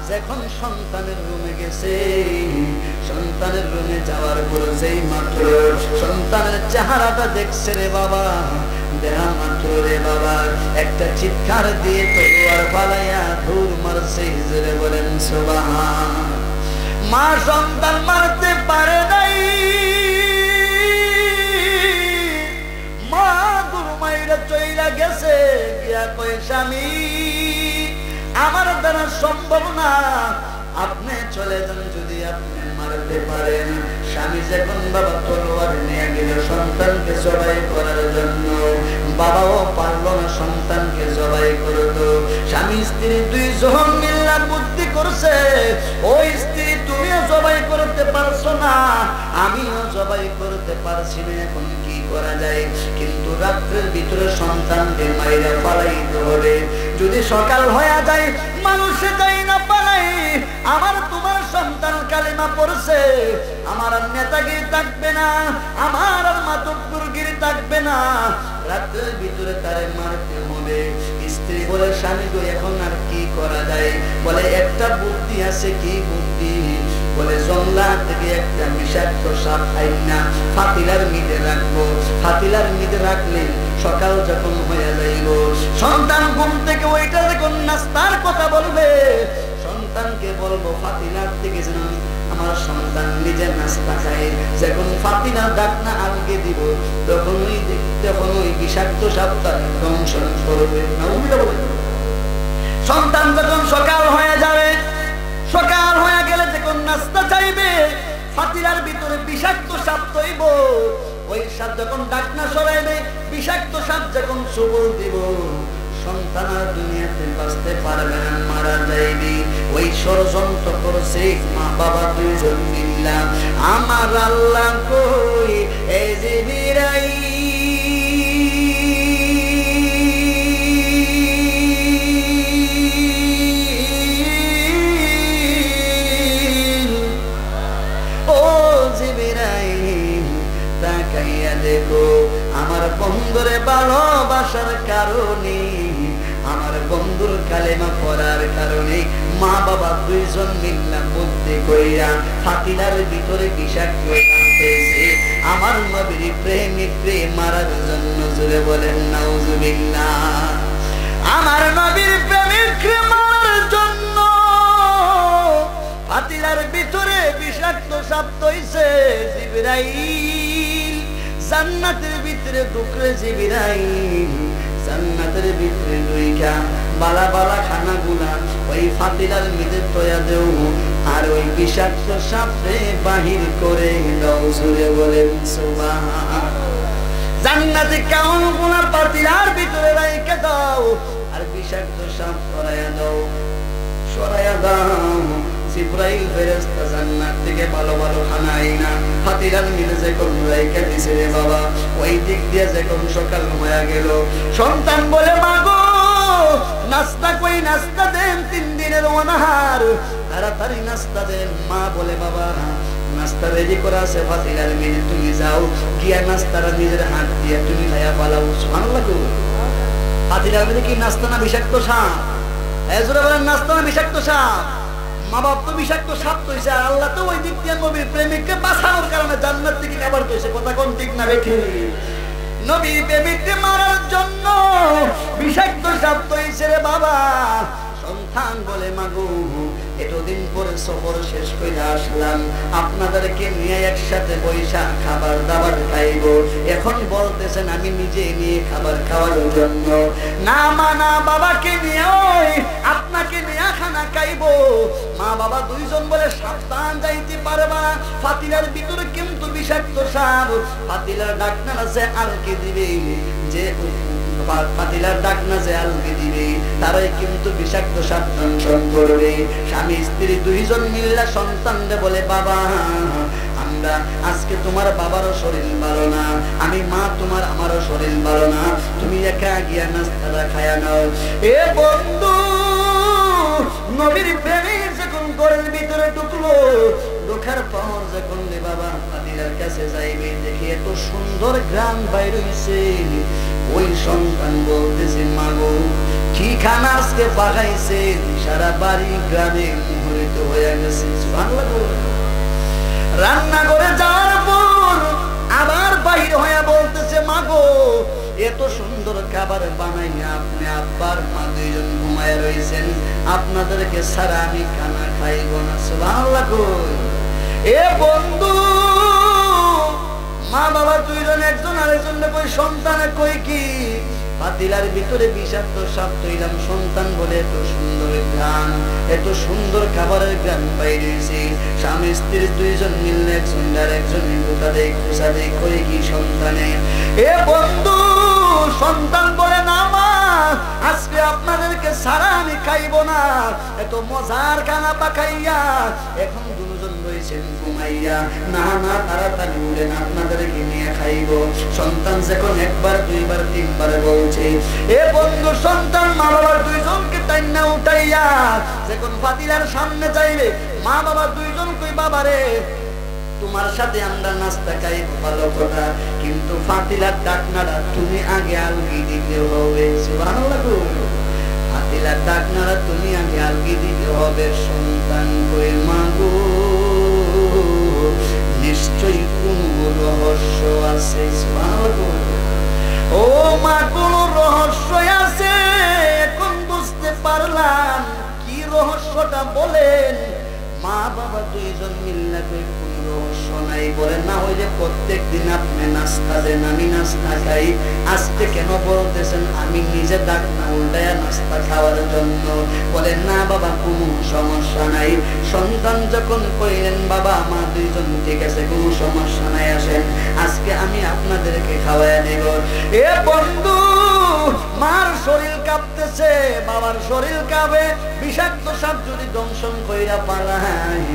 যখন সন্তানের রুমে গেছে, সন্তানের রুমে যাওয়ার পর যেই মাত্র সন্তানের চেহারাটা দেখছে রে বাবা, দেখা মাত্র রে বাবা একটা চিৎকার দিয়ে তলোয়ার ফালাইয়া ধুর মারছে। জোরে বলেন সুবহান। মা সন্তান মারতে পারে নাই, মা গুরুমাইরা চইলা গেছে, গিয়া কয় স্বামী আমার দ্বারা সম্ভব না, আপনি চলে যান যদি আপনি মারতে পারেন। স্বামী যখন বাবা তলোয়ার নিয়ে গেল সন্তানকে জবাই করার জন্য, বাবাও পারল পারলো না, সন্তানকে জবাই করলো। স্বামী স্ত্রী দুইজন মিল্লা বুদ্ধি করছে, ওই স্ত্রী তুমিও জবাই করতে পারছো না, আমিও জবাই করতে পারছি না, এখন কি করা যায়? কিন্তু রাত্রের ভিতরে সন্তানকে মাইরা পালাইতে হবে। যদি সকাল হয়ে যায়, মানুষে যাই না পালাই, আমার তোমার সন্তান কালিমা পড়ছে, আমার আর নেতাগিরি থাকবে না, আমার আর মাতব্বরগিরি থাকবে না, রাত্রের ভিতরে তারে মারতে হবে। স্ত্রী বলে, স্বামী গো এখন আর কি করা যায়? বলে একটা বুদ্ধি আছে। কি বুদ্ধি? বলে জঙ্গলা থেকে একটা বিষাক্ত সাপ আইনা ফাতিলার মিদে রাখবো, ফাতিলার মিদে রাখলে সকাল যখন হয়ে যাইব, সন্তান ঘুম থেকে ওইটা যখন নাস্তার কথা বলবে, সন্তানকে বলবো ফাতিলার থেকে যেন আমার সন্তান নিজের নাস্তা খায়। যখন ফাতিলার ডাকনা আলগে দিব, তখন ওই বিষাক্ত সাপটা দংশন করবে। সন্তান যখন সকাল হয়ে যাবে, সকাল হয়ে গেলে যখন নাস্তা চাইবে, ফাতিলার ভিতরে বিষাক্ত সাপ তৈব, ওই সাপ যখন ডাকনা সরাইবে, বিষাক্ত সাপ যখন সবল দিব, সন্তান আর দুনিয়াতে বাঁচতে পারবে না, মারা যাইবে। ওই ষড়যন্ত্র করছে মা বাবা দুইজন মিল্লা। আমার আল্লাহ কই এই যে বিরাই দেখো, আমার বন্ধুরে ভালোবাসার কারণে, আমার বন্ধুর কালেমা পড়ার কারণে মা বাবা দুইজন মিল্লা বুদ্ধি কইরা ফাতিলার ভিতরে বিষাক্ত আনতেছে আমার নবীর প্রেমিককে মারার জন্য। জোরে বলেন নাউজুবিল্লাহ। আমার নবীর প্রেমিককে মারার জন্য ফাতিলার ভিতরে বিষাক্ত সাপ তৈছে। জিবরাইল জান্নাতের ভিতরে ঢুকরে, জিবরাইল জান্নাতের ভিতরে ঢুইকা বালা বালা খানাগুলা ওই ফাতিলার মধ্যে তয়া দেও, আর ওই বিষাক্ত সাপে বাহির করে দাও। জোরে বলেন সুবহান। জান্নাতে কাউন গুলা ফাতিলার ভিতরে রাইখা দাও, আর বিষাক্ত সাপ সরাইয়া দাও, সরাইয়া দাও। জিবরাইল ফেরেশতা জান্নাত থেকে ভালো ভালো খানা আইনা ফাতিলার মিলে যখন রাইখা দিছে রে বাবা, ওই দিক দিয়ে যখন সকাল হয়ে গেল, সন্তান বলে মা গো নাস্তা কই, নাস্তা দেন, 3 দিনের অনাহার, তাড়াতাড়ি নাস্তা দেন। মা বলে বাবা নাস্তা রেডি করা আছে ফাতিলার মিলে, তুমি যাও গিয়া নাস্তাটা নিজের হাত দিয়ে তুমি খাইয়া পালাও। সুবহানাল্লাহ। ফাতিলার মিলে কি নাস্তা না বিষাক্ত সাপ? এজরা বলেন নাস্তা না বিষাক্ত সাপ? মা বাপ তো বিষাক্ত সাপ তৈছে, আর আল্লাহ তো ওই দিক দিয়ে নবীর প্রেমিককে বাঁচানোর কারণে জান্নাত থেকে খাবার তৈছে। কথা কোন ঠিক না বেঠি? নবীর প্রেমিককে মারার জন্য বিষাক্ত সাপ তৈছে রে বাবা। সন্তান বলে মাগো এতদিন পরে সফর শেষ করে আসলাম, আপনাদেরকে নিয়ে একসাথে বৈশা খাবার দাবার খাইব, এখন বলতেছেন আমি নিজে নিয়ে খাবার খাওয়ার জন্য। না মানা বাবাকে নিয়ে আপনাকে নিয়ে খানা খাইব। মা বাবা দুইজন বলে সাবধান, যাইতে পারবা না, ফাতিলার ভিতরে কিন্তু বিষাক্ত সাপ, ফাতিলার ডাকনা আছে আলকে দিবে, যে ফাতিলার ডাকনা যে আলকে দিবে তারাই কিন্তু বিষাক্ত সাপ দংশন করবে। স্বামী স্ত্রী দুইজন মিল্লা সন্তানরে বলে বাবা আমরা আজকে তোমার বাবারও শরীর ভালো না, আমি মা তোমার আমারও শরীর ভালো না, তুমি একা গিয়া নাস্তাটা খায়া নাও। এ বন্ধু নবীর প্রেমে যখন ঘরের ভিতরে ঢুকলো, ঢোকার পর যখন রে বাবা ফাতিলার কাছে যাইবে, দেখি এত সুন্দর গ্রাম বাইর হইছে। ওই সন্তান বলতেছে মা গো কি খানা আজকে পাকাইছে, সারা বাড়ি গ্রামে মুহরিত হয়ে গেছে। সুবহানাল্লাহ। রান্না করে যাওয়ার পর আবার বাইর হয়ে বলতেছে মা গো এত সুন্দর খাবার বানাইয়া আপনি আব্বার মা দুইজন ঘুমায় রয়েছেন, আপনাদেরকে ছাড়া আমি খানা খাইব না। সুবহানাল্লাহ। এ বন্ধু মা বাবা দুইজন একজন আরেকজন কই সন্তানে কই কি পাতিলার ভিতরে বিষাক্ত সাপ তৈলাম। সন্তান বলে এত সুন্দর গান, এত সুন্দর খাবারের গান বাইরেছে। স্বামী স্ত্রী দুইজন মিললে একজন আর একজন খুঁজা দেয় কই কি সন্তানে। এ বন্ধু সন্তান বলে না মা, আজকে আপনাদেরকে সারা আমি খাইব না, এত মজার খানা পাকাইয়া এখন দুজন রয়েছেন ঘুমাইয়া, না না তাড়াতাড়ি উঠেন আপনাদেরকে নিয়ে খাইব। সন্তান যখন একবার দুইবার তিনবার বলছে, এ বন্ধু সন্তান মা বাবার দুইজনকে টাইনা উঠাইয়া যখন ফাতিলার সামনে যাইবে, মা বাবা দুইজন কই বাবারে তোমার সাথে আমরা নাস্তা খাই ভালো কথা, কিন্তু ফাতিলার ডাকনাটা তুমি আগে আলগি দিতে হবে। সুবহানাল্লাহ, ফাতিলার ডাকনাটা তুমি আগে আলগি দিতে হবে। সন্তান কই মাগো নিশ্চয়ই কোনো রহস্য আছে। সুবহানাল্লাহ, ও মা কোন রহস্য আছে, এখন বুঝতে পারলাম কি রহস্যটা বলেন। মা বাবা দুইজন মিল্লা কই কোন রহস্য নাই। বলেন না ওই যে প্রত্যেক দিন আপনি নাস্তা দেন আমি নাস্তা খাই, আজকে কেন বলতেছেন আমি নিজে ডাক না উল্টায়া নাস্তা খাওয়ার জন্য? বলেন না বাবা কোনো সমস্যা নাই। সন্তান যখন কইলেন বাবা মা দুইজন ঠিক আছে কোনো সমস্যা নাই, আসেন আজকে আমি আপনাদেরকে খাওয়াইয়া দেব। এ বন্ধু মার শরীর কাঁপতেছে, বাবার শরীর কাঁপে, বিষাক্ত সাপ যদি দংশন কইরা পালায়,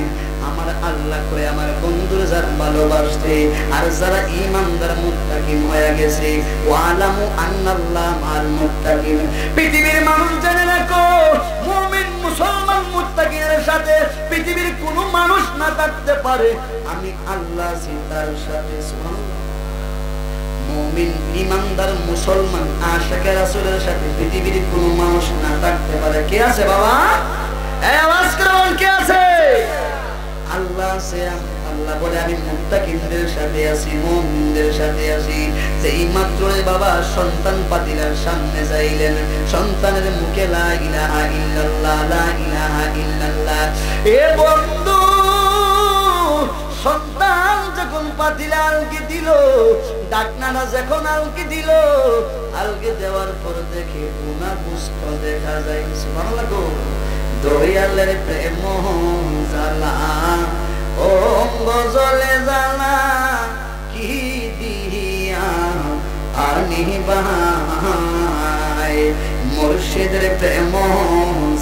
আমার আল্লাহ করে আমার বন্ধুর যারা ভালোবাসছে আর যারা ঈমানদার মুত্তাকিন হয়ে গেছে, ওয়ালামু আন্নাল্লাহ মাল মুত্তাকিন, পৃথিবীর মানুষ জেনে রাখো মুমিন মুসলমান মুত্তাকিনের সাথে পৃথিবীর কোনো মানুষ না থাকতে পারে, আমি আল্লাহ আছি তার সাথে। সুবহানাল্লাহ, মুমিন ঈমানদার মুসলমান আশিকে রাসূলের সাথে পৃথিবীর কোনো মানুষ না থাকতে পারে। কে আছে বাবা? এই আওয়াজ করে বল, কে আছে? আল্লাহ আছে। আল্লাহ বলে আমি মুত্তাকিনদের সাথে আছি, মুমিনদের সাথে আছি। যেই মাত্র বাবা সন্তান পাতিলার সামনে যাইলেন, সন্তানের মুখে লা ইলাহা ইল্লাল্লাহ লা ইলাহা ইল্লাল্লাহ। এ বন্ধু সন্তান যখন পাতিলা আলকি দিল, ডাকনাটা যখন আলকি দিল, আলকি দেওয়ার পর দেখে গুনাহ গুস্ত দেখা যায়। সুবহানাল্লাহ, দয়ালের প্রেম জ্বালা অঙ্গ জলে জ্বালা কি দিয়া আনিবাই, মুর্শিদের প্রেম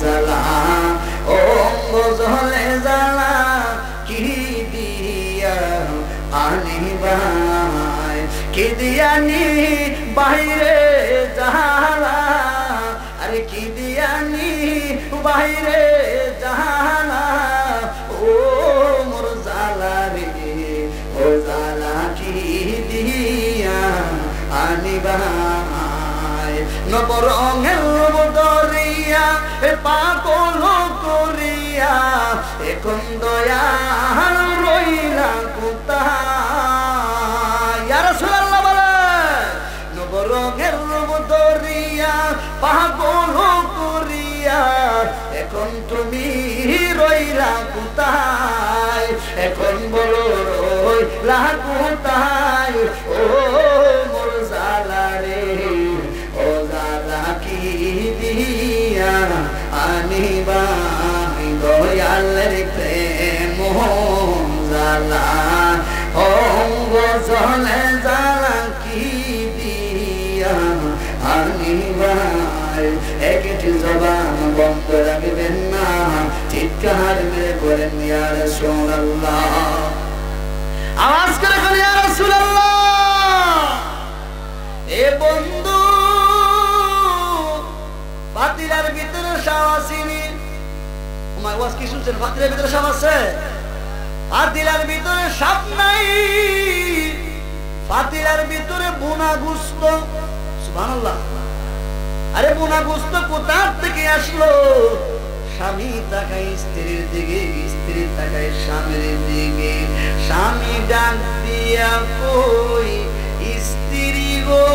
জ্বালা অঙ্গ জলে জ্বালা কি দিয়া আনিবাই, কি দিয়ানি বাইরে জ্বালা, আরে কি দিয়ানি বাইরে জাহানা, ও মোর জালা রে ও জালা কি দিয়া আনিবাই, নবরঙের বদরিয়া পাগল করিয়া এখন দয়াল রইলা কোথায়? ইয়া রাসূলুল্লাহ বলে নবরঙের বদরিয়া পাগল করিয়া এখন তুমি রইলা কোথায়? এখন বলো রইলা কোথায়? ও মোর জালা রে ও জালা কি দিয়া আনিবাই, দয়ালের প্রেম জালা অঙ্গ জলে জালা কি দিয়া আনিবাই। একটি জবান বন্ধ রাখবেন না, চিৎকার মেরে বলেন ইয়া রাসূলুল্লাহ, আওয়াজ করে বলেন ইয়া রাসূলুল্লাহ। এ বন্ধু পাতিলার ভিতরে সাপ আসেনি, তোমার ওয়াজ কি শুনছেন? পাতিলার ভিতরে সাপ আছে? পাতিলার ভিতরে সাপ নাই, পাতিলার ভিতরে বোনা গুস্ত। সুবহানাল্লাহ, আরে বোনা গুস্ত কোথা থেকে আসলো? স্বামী তাকায় স্ত্রীর দিকে, স্ত্রী তাকায় স্বামীর দিকে, স্বামী ডাক দিয়া কই স্ত্রী গো,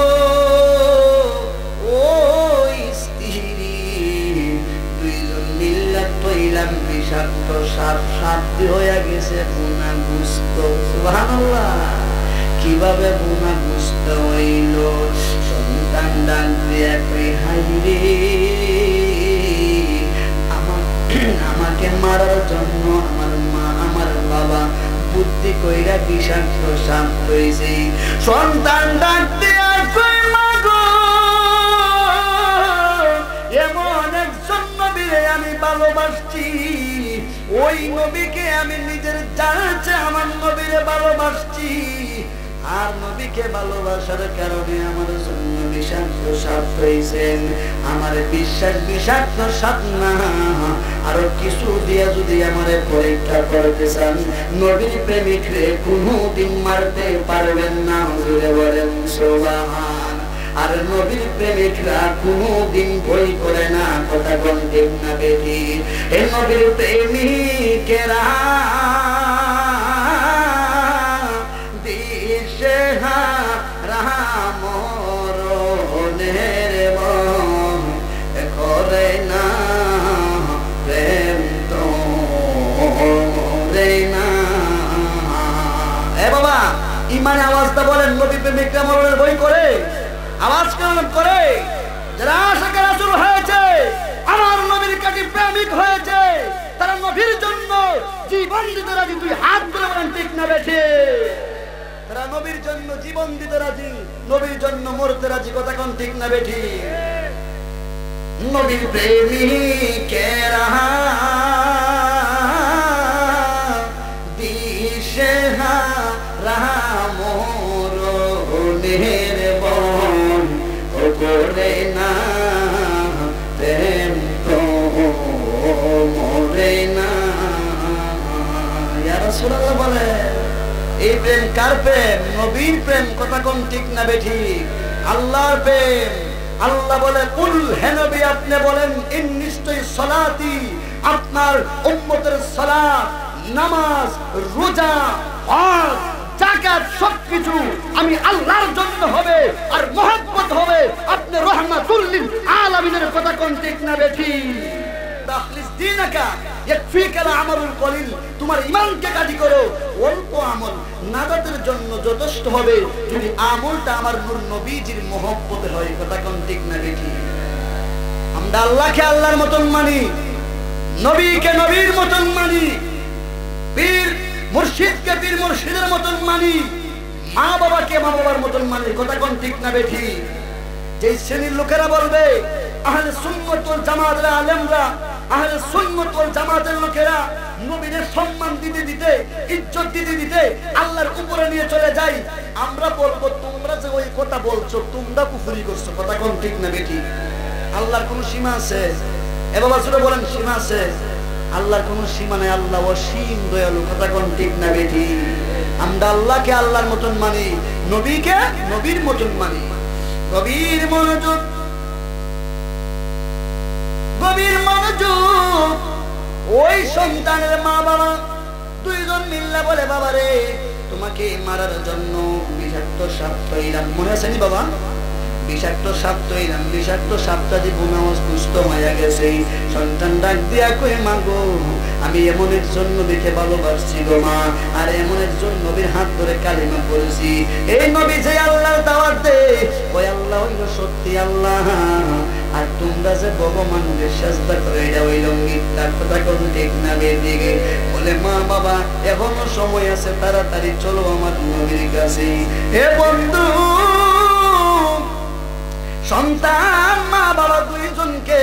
ও স্ত্রী, দুইজন মিল্লা তৈলাম বিষাক্ত সাপ, সাপ হয়ে গেছে বোনা গুস্ত। সুবহানাল্লাহ, কিভাবে বোনা গুস্ত হইল? সন্তান ডাক দিয়া কই হাই রে, আমাকে মারার জন্য আমার মা আমার বাবা বুদ্ধি কইরা বিষাক্ত সাপ লইছে। সন্তান ডাক দিয়া কই মা গো আমি ভালোবাসছি, ওই নবীকে আমি নিজের জানছে আমার নবীরে ভালোবাসছি। আর নবীকে ভালোবাসার কারণে আমার জন্য বিষাক্ত সাপ হয়েছেন। আমার বিশ্বাস বিষাক্ত সাপ না, আরো কিছু দিয়া যদি আমারে পরীক্ষা করতে চান, নবীর প্রেমিক রে কোনদিন মারতে পারবেন না। হুজুরে বলেন সুবহান। আর নবীর প্রেমিকরা কোনদিন ভয় করে না, কথা কোন ঠিক না বেটি? এই নবীর প্রেমিকেরা ইমানে আওয়াজটা বলেন, নবী প্রেমিকরা মরণের ভয় করে? আওয়াজ কেন করে? যারা আশিক রাসূল হয়েছে, আমার নবীর কাছে প্রেমিক হয়েছে, তারা নবীর জন্য জীবন দিতে রাজি। তুই হাত তুলে বলেন ঠিক না বেঠে? তারা নবীর জন্য জীবন দিতে রাজি, নবীর জন্য মরতে রাজি, কথা কোন ঠিক না বেঠি? নবীর প্রেমিকেরা করে না, প্রেম তো মরে না। ইয়া রাসূলুল্লাহ বলে, এই প্রেম কার প্রেম? নবীর প্রেম, কথা কোন ঠিক না বেঠি? আল্লাহর প্রেম। আল্লাহ বলে, কুল হে নবী আপনি বলেন, ইন নিশ্চয়ই সালাতি, আপনার উম্মতের সালাত, নামাজ, রোজা, হজ, যাকাত সবকিছু আমি আল্লাহর জন্য হবে, আর মহব্বত হবে আপনি রহমাতুল লিল আলামিনের, কথা কোন ঠিক না বেঠি? তাখলিস দীনাকা ইয়াকফিকা আমালুল কলিল, তোমার ঈমানকে গাড়ি করো, অল্প আমল নাজাতের জন্য যথেষ্ট হবে যদি আমলটা আমার নূর নবীজির মহব্বতে হয়, কথা কোন ঠিক না বেঠি? আমরা আল্লাহকে আল্লাহর মতন মানি, নবীকে নবীর মতন মানি, পীর মুর্শিদকে পীর মুর্শিদের মতন মানি, মা বাবাকে মা বাবার মতন মানি, কথা কোন ঠিক না বেঠি? যে শ্রেণীর লোকেরা বলবে আহলে সুন্নাত ওয়াল জামাতের আলেমরা, আহলে সুন্নাত ওয়াল জামাতের লোকেরা নবীর সম্মান দিতে দিতে, ইজ্জত দিতে দিতে আল্লাহর উপরে নিয়ে চলে যায়, আমরা বলবো তোমরা যে ওই কথা বলছো তোমরা কুফরি করছো, কথা কোন ঠিক না বেঠি? আল্লাহর কোন সীমা আছে? এ বাবা সুরে বলেন, সীমা আছে? আল্লাহর কোন সীমা নাই, আল্লাহ অসীম দয়ালু, কথা কোন ঠিক না বেঠি? আমরা আল্লাহকে আল্লাহর মতন মানি, নবীকে নবীর মতন মানি। গভীর মনোযোগ, গভীর মনোযোগ। ওই সন্তানের মা বাবা দুইজন মিল্লা বলে, বাবা রে তোমাকে মারার জন্য বিষাক্ত সাপ তৈলাম, মনে আছে নি বাবা? বিষাক্ত সাপ তৈলাম, বিষাক্ত সাপটা যে বুনাওয়াজ দুষ্ট হয়ে গেছে। সন্তান ডাক দিয়া কই, মা গো আমি এমন একজন নবীকে ভালোবাসছি গো মা, আর এমন একজন নবীর হাত ধরে কালিমা পড়েছি, এই নবী যে আল্লাহর দাওয়াত দেয়, ওই আল্লাহ হইল সত্যি আল্লাহ, আর তোমরা যে ভগবানকে সাজদা করে এটা হইল মিথ্যা, কথা কোন ঠিক না বেদিকে? বলে মা বাবা এখনো সময় আছে, তাড়াতাড়ি চলো আমার নবীর কাছে। হে বন্ধু, সন্তান মা বাবা দুইজনকে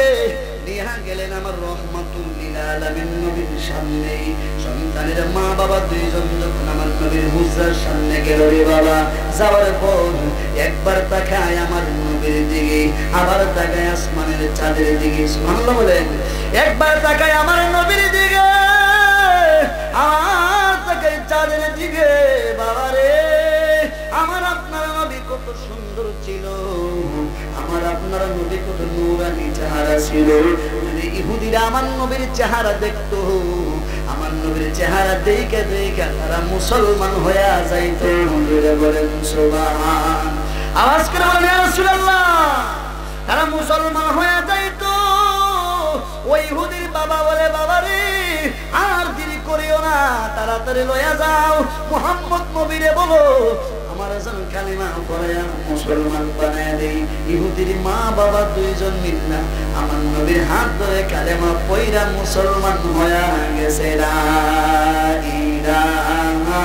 নিয়ে গেলেন আমার রহমাতুল লিল আলামিন নবীর সামনে। সন্তানের মা বাবা দুইজন যখন আমার নবীর হুজরার সামনে গেল, রে বাবা যাওয়ার পর একবার তাকায় আমার নবীর দিকে, আবার তাকায় আসমানের চাঁদের দিকে, সুবহানাল্লাহ বলেন। একবার তাকায় আমার নবীর দিকে, আর তাকায় চাঁদের দিকে। বাবা রে, আমার আপনার নবী কত সুন্দর ছিল, আমার আপনার নবী কত নূরানি চেহারা ছিল। যদি ইহুদিরা আমার নবীর চেহারা দেখতো, আমার নবীর চেহারা দেখে দেখে তারা মুসলমান হয়ে যাইতো। বলেন সুবহান। আওয়াজ করে বলেন ইয়া রাসূলুল্লাহ। তারা মুসলমান হয়ে যাইতো। ওই ইহুদির বাবা বলে, বাবা রে আর দেরি করিও না, তাড়াতাড়ি লয়া যাও, মুহাম্মদ নবীরে বলো আমার যেন কালিমা পড়ায়া মুসলমান বানায় দেই। ইহুদির মা বাবা দুইজন মিল্লা আমার নবীর হাত ধরে কালেমা পয়রা মুসলমান হয়ে গেছে। লা ইলাহা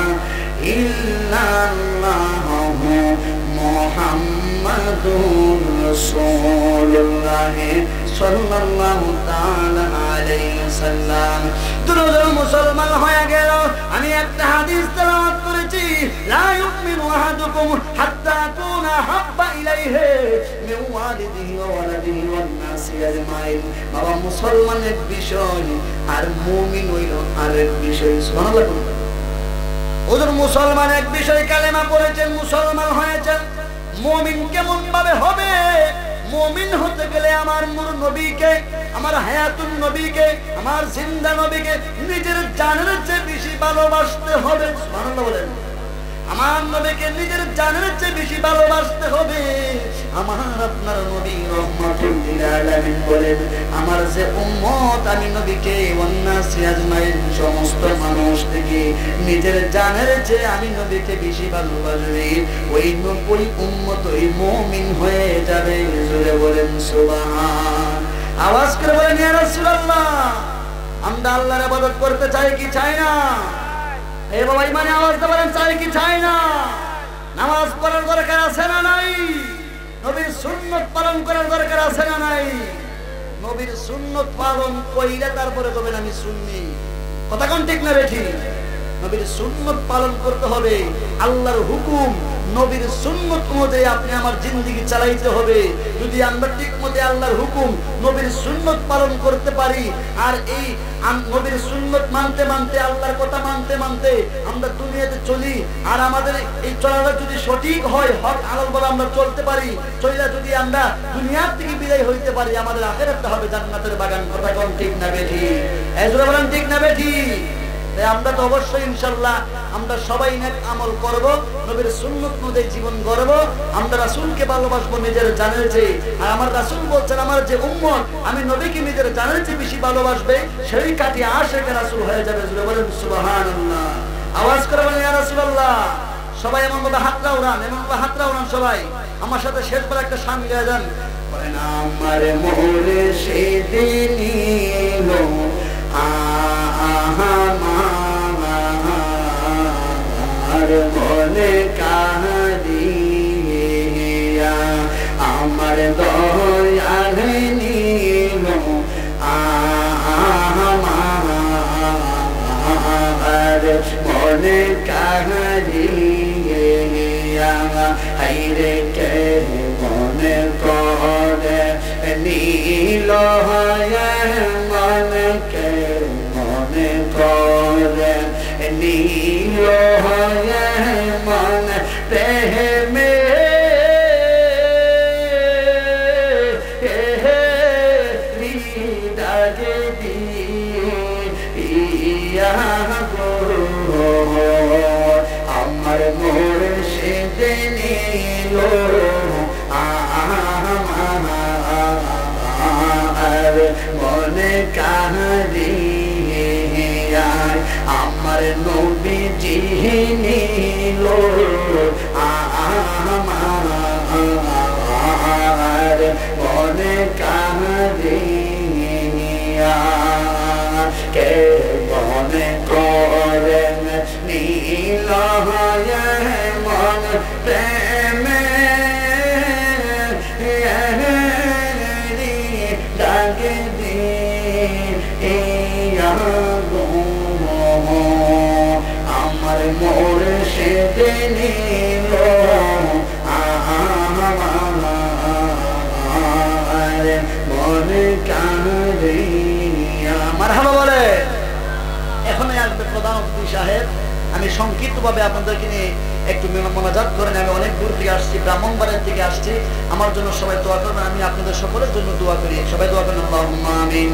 ইল্লাল্লাহু মুহাম্মাদুর রাসূলুল্লাহ সাল্লাল্লাহু তাআলা আলাইহি ওয়াসাল্লাম। দুজন মুসলমান হয়ে গেল। আমি একটা হাদিস তেলাওয়াত করেছি, লা ইউমিনু আহাদুকুম হাত্তা কুনা হাব্বা ইলাইহি মিন ওয়ালিদিহি ওয়া ওয়ালাদিহি ওয়ান নাসি আজমাইন। বাবা, মুসলমান এক বিষয় আর মুমিন হইল আরেক বিষয়। সুবহানাল্লাহ। ওদের মুসলমান এক বিষয়, কালেমা পড়েছেন, মুসলমান হয়েছেন। মুমিন কেমন ভাবে হবে? মুমিন হতে গেলে আমার নূর নবীকে, আমার হায়াতুন নবীকে, আমার জিন্দা নবীকে নিজের জানের চেয়ে বেশি ভালোবাসতে হবে। সুবহানাল্লাহ বলেন। আমার নবীকে নিজের জানের চেয়ে বেশি ভালোবাসতে হবে। আমার আপনার নবী রহমাতুল লিল আলামিন বলেন, আমার যে উম্মত, আমি নবীকে ওয়ান্নাসি আজমাইন, সমস্ত মানুষ থেকে নিজের জানের চেয়ে আমি নবীকে বেশি ভালোবাসবে, ওই উম্মত ওই মুমিন হয়ে যাবে। জোরে বলেন সুবহান। আওয়াজ করে বলেন ইয়া রাসূলুল্লাহ। আমরা আল্লাহর ইবাদত করতে চাই কি চাই না? এ বাবা, ইমানে আওয়াজ দিয়ে বলেন, চাই কি চাই না? নামাজ পড়ার দরকার আছে না নাই? নবীর সুন্নাত পালন করার দরকার আছে না নাই? নবীর সুন্নাত পালন কইলে তারপরে বলেন আমি সুন্নি। কথা কোন ঠিক না বেঠি? নবীর সুন্নাত পালন করতে হবে। আল্লাহর হুকুম নবীর সুন্নাত অনুযায়ী আপনি আমার জিন্দেগি চালাইতে হবে। যদি আমরা ঠিকমতো আল্লাহর হুকুম নবীর সুন্নাত পালন করতে পারি, আর এই নবীর সুন্নাত মানতে মানতে, আল্লাহর কথা মানতে মানতে আমরা দুনিয়াতে চলি, আর আমাদের এই চলাটা যদি সঠিক হয়, হক হালাল বলে আমরা চলতে পারি, চইলা যদি আমরা দুনিয়ার থেকে বিদায় হইতে পারি, আমাদের আখিরাতটা হবে জান্নাতের বাগান। কথা কোন ঠিক না বেঠি? এজরা বলেন ঠিক না বেঠি? আমরা তো অবশ্যই ইনশাআল্লাহ আমরা সবাই নেক আমল করব, নবীর সুন্নাত অনুযায়ী জীবন গড়ব, আমরা রাসূলকে ভালোবাসবো নিজের জানের চেয়ে। আর আমার রাসূল বলছেন, আমার যে উম্মত আমি নবীকে নিজের জানের চেয়ে বেশি ভালোবাসবে, সেই কাটি আশিক রাসূল হয়ে যাবে। জোরে বলেন সুবহানাল্লাহ। আওয়াজ করে বলেন ইয়া রাসূলুল্লাহ। সবাই এমন ভাবে হাতটা উড়ান, এমন ভাবে হাতটা উড়ান সবাই। আমার সাথে শেষবার একটা শান গেয়ে যান। বলেন আমার মুর্শিদ নীলো আমার মনে কাঁদিয়া, আমার দয়াল নীল আমার মনে কাঁদিয়া, হাইরে কে মনে করে নীল মনে কে মনে করে নীল মন প্রেমে ডাকে দিয়া গো, আমার মুর্শিদ নীল আমার মনে কাঁদিয়া, আমার নবীজি নীল আমার মনে কাঁদিয়া, কে মনে করেন নীল মন প্রেমে ডাকে দিয়া গো, আমার মুর্শিদ নীল আমার মনে কাঁদিয়া। মারহাবা বলে। এখনই আসবে প্রধান অতিথি সাহেব। আমি সংক্ষিপ্তভাবে আপনাদেরকে নিয়ে একটু মোনাজাত করেন। আমি অনেক দূর থেকে আসছি, ব্রাহ্মণবাড়িয়া থেকে আসছি। আমার জন্য সবাই দোয়া করবেন, আমি আপনাদের সকলের জন্য দোয়া করি। সবাই দোয়া করেন আল্লাহুম্মা আমিন।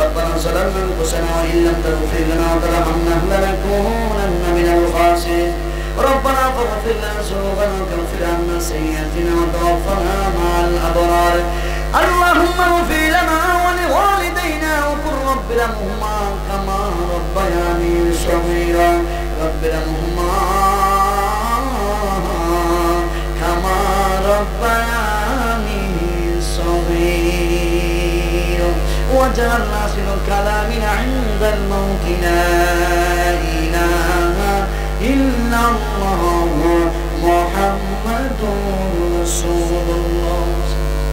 ربنا ظلمنا انفسنا وان لم تغفر لنا وترحمنا لنكونن من الخاسرين. ربنا فاغفر لنا ذنوبنا وكفر عنا سيئاتنا وتوفنا مع الابرار. اللهم اغفر لنا ولوالدينا وقل رب ارحمهما كما ربياني صغيرا. رب ارحمهما كما ربياني صغيرا. وجعل آخر كلامنا عند الموت لا إله إلا الله محمد رسول الله.